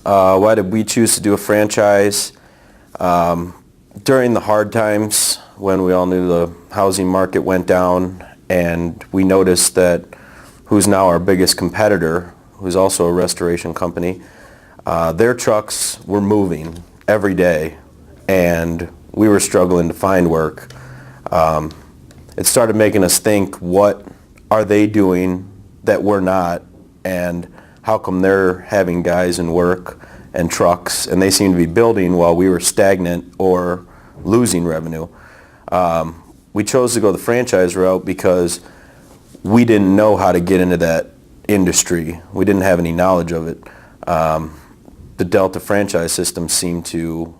Why did we choose to do a franchise? During the hard times when we all knew the housing market went down, and we noticed that who's now our biggest competitor, who's also a restoration company, their trucks were moving every day, and we were struggling to find work. It started making us think, what are they doing that we're not, and how come they're having guys in work and trucks, and they seem to be building while we were stagnant or losing revenue. We chose to go the franchise route because we didn't know how to get into that industry. We didn't have any knowledge of it. The Delta franchise system seemed to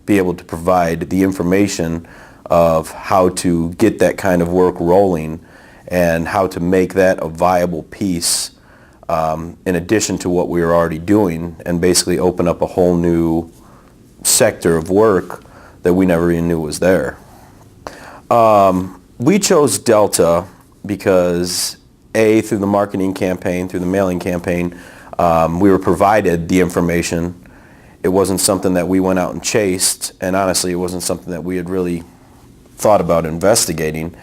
be able to provide the information of how to get that kind of work rolling and how to make that a viable piece in addition to what we were already doing, and basically open up a whole new sector of work that we never even knew was there. We chose Delta because, A, through the marketing campaign, through the mailing campaign, we were provided the information. It wasn't something that we went out and chased, and honestly, it wasn't something that we had really thought about investigating.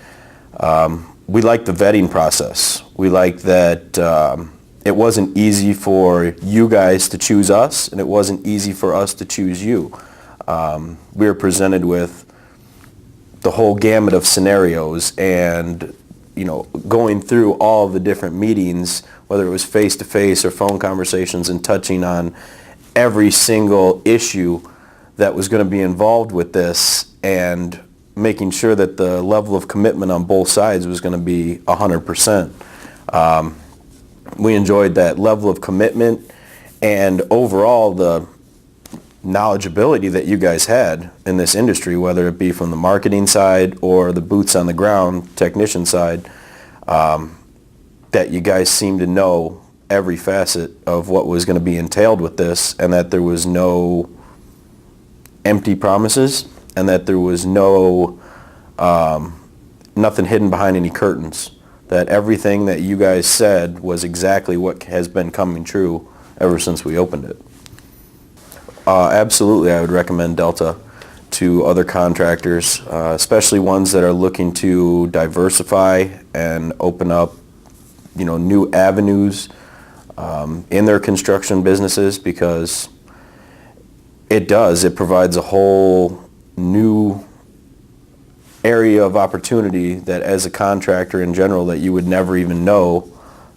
We liked the vetting process. We liked that it wasn't easy for you guys to choose us, and it wasn't easy for us to choose you. We were presented with the whole gamut of scenarios, and going through all the different meetings, whether it was face-to-face or phone conversations, and touching on every single issue that was going to be involved with this, and making sure that the level of commitment on both sides was going to be 100%. We enjoyed that level of commitment, and overall the knowledgeability that you guys had in this industry, whether it be from the marketing side or the boots on the ground technician side, that you guys seemed to know every facet of what was going to be entailed with this, and that there was no empty promises, and that there was no nothing hidden behind any curtains. That everything that you guys said was exactly what has been coming true ever since we opened it. Absolutely, I would recommend Delta to other contractors, especially ones that are looking to diversify and open up, new avenues in their construction businesses, because it provides a whole new area of opportunity that, as a contractor in general, that you would never even know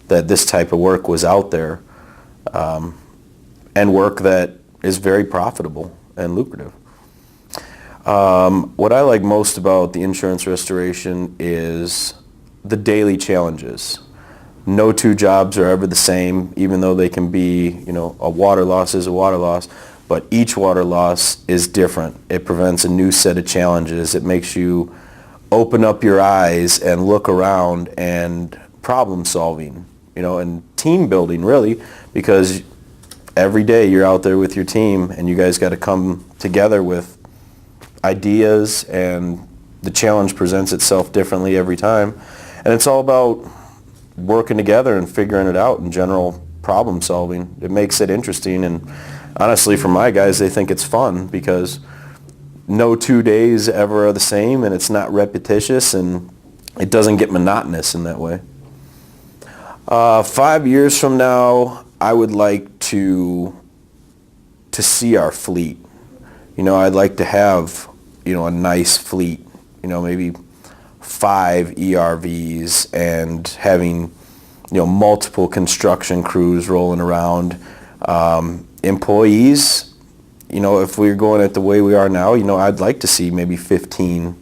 that this type of work was out there, and work that is very profitable and lucrative. What I like most about the insurance restoration is the daily challenges. No two jobs are ever the same, even though they can be, a water loss is a water loss, but each water loss is different. It prevents a new set of challenges. It makes you open up your eyes and look around, and problem solving, and team building, really, because every day you're out there with your team, and you guys got to come together with ideas, and the challenge presents itself differently every time. And it's all about working together and figuring it out, in general problem solving. It makes it interesting, and honestly, for my guys, they think it's fun, because no 2 days ever are the same, and it's not repetitious, and it doesn't get monotonous in that way. 5 years from now, I would like to see our fleet. I'd like to have, a nice fleet, maybe 5 ERVs, and having, multiple construction crews rolling around. Employees, if we're going at the way we are now, I'd like to see maybe 15,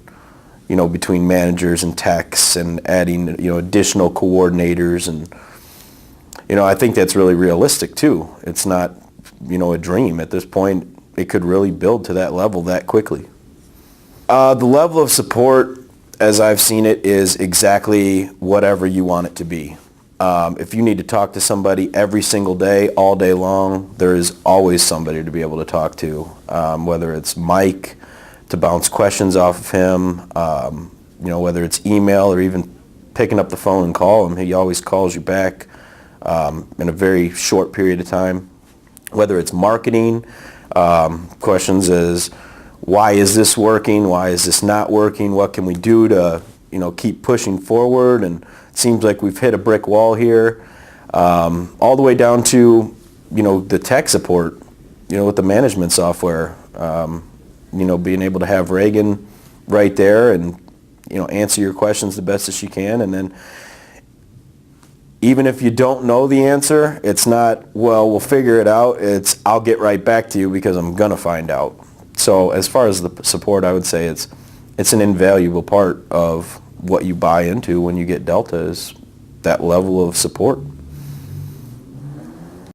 between managers and techs, and adding, additional coordinators. And, I think that's really realistic too. It's not, a dream. At this point, it could really build to that level that quickly. The level of support, as I've seen it, is exactly whatever you want it to be. If you need to talk to somebody every single day, all day long, there is always somebody to be able to talk to, whether it's Mike to bounce questions off of him, whether it's email or even picking up the phone and call him. He always calls you back in a very short period of time. whether it's marketing, questions as why is this working, why is this not working, what can we do to keep pushing forward, and it seems like we've hit a brick wall here, all the way down to the tech support, with the management software, being able to have Reagan right there and answer your questions the best that she can. And then even if you don't know the answer, it's not, well, we'll figure it out. It's, I'll get right back to you because I'm going to find out. So as far as the support, I would say it's an invaluable part of what you buy into when you get Delta, is that level of support.